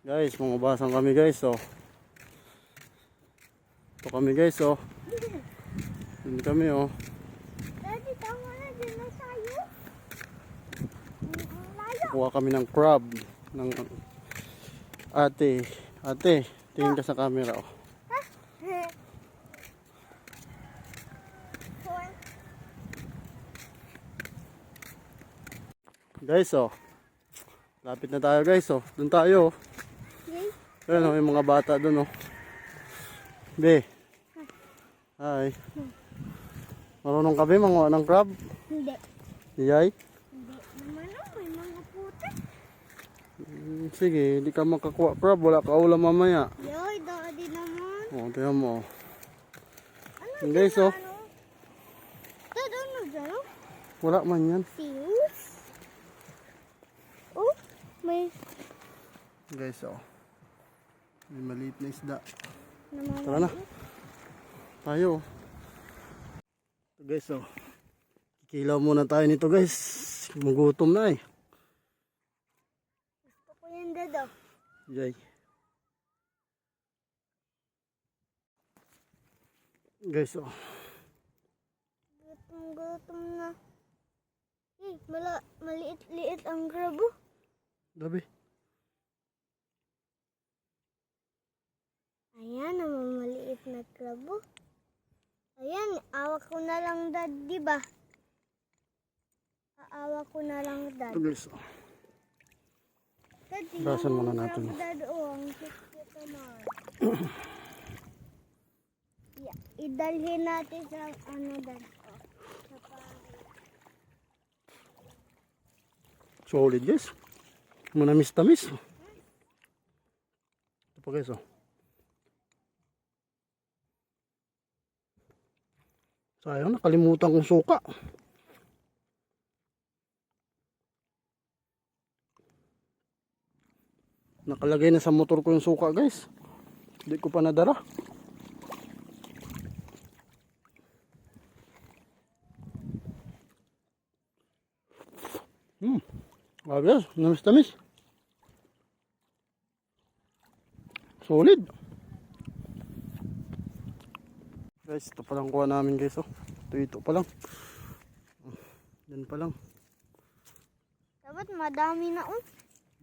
Guys, mangubasan kami guys, oh. Ito kami guys, oh. Dito kami, oh. Daddy, tama na, dyan na tayo. Kuha kami ng crab ng ate. Ate, tingin ka sa camera, oh. Guys, oh. Lapit na tayo guys, oh. Doon tayo, oh. Ayun, oh, yung mga bata doon, oh. Be. Hi. Marunong ka ba manguha ng crab? Hindi. Yay? Hindi naman, may mga puta. Sige, hindi ka makakuha crab. Wala ka ulam mamaya. Yoy, daddy naman. Oh, tingnan mo. Ano Guys, dyan, oh. ano? Dad, ano dyan, oh? Wala man yan. Fuse? Oh, may Guys, oh. May maliit na isda. naman. Tara na. Tayo. Ito guys, oh. Kikilaw muna tayo nito guys. Magutom na eh. Gusto ko yung dad, oh. Yay. Guys, oh. Gutom na. Eh, maliit-liit ang crab, oh. Dabi. Ayan, naman maliit na crab, oh. Ayan, awak ko na lang, dad, di ba? Aawak ko na lang, dad. Ito guys, oh. Dad, Brasan muna ang natin, crab, oh. dad, oh. Ang cute naman. Yeah, idalhin natin sa ano, dad, oh. Sa pangit. Solid guys. Manamis-tamis. Ito pa guys, oh. Sayang, nakalimutan kong suka. Nakalagay na sa motor ko yung suka guys. Hindi ko pa nadala. Guys, namis-tamis. Solid. Guys, ito pa lang kuha namin guys, oh. Ito pa lang. Yan pa lang. Dapat madami na, oh.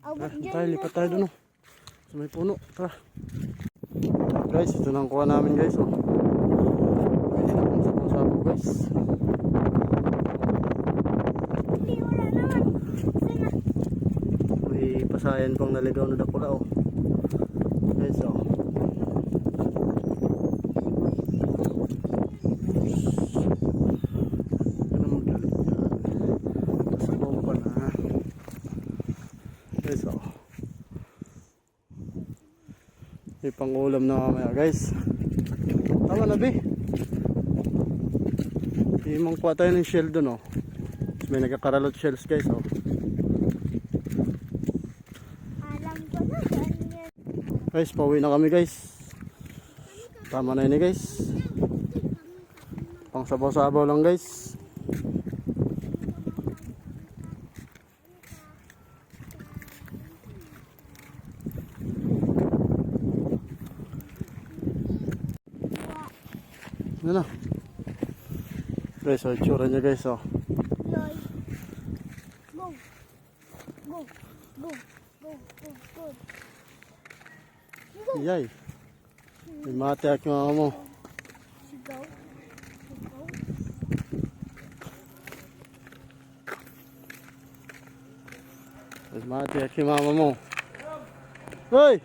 Abot dyan. Tayo, lipat tayo dun, oh. Sa may puno. Tara. Guys, ito na ang kuha namin guys, oh. Pwede na pang sapo-sapo guys. Hindi, wala naman. Sana. May pasayan pang naligaw na dakula, oh. Guys, oh. Guys, oh. May pangulam na mamaya guys. Tama na be. Imang kuha tayo ng shell dun, oh. May nagkakaralot shells guys, oh. Alam ko na, saan yan. Guys, pauwi na kami guys. Tama na yun guys. Pang sabaw-sabaw lang guys. Ano na? Guys, oh, itsura niya guys, oh. Loy. Go. Go. Go. Go. Go. Go. Yay. May mate ak yung mama mo. Sigaw. Sigaw. May mate ak yung mama mo. Hoy!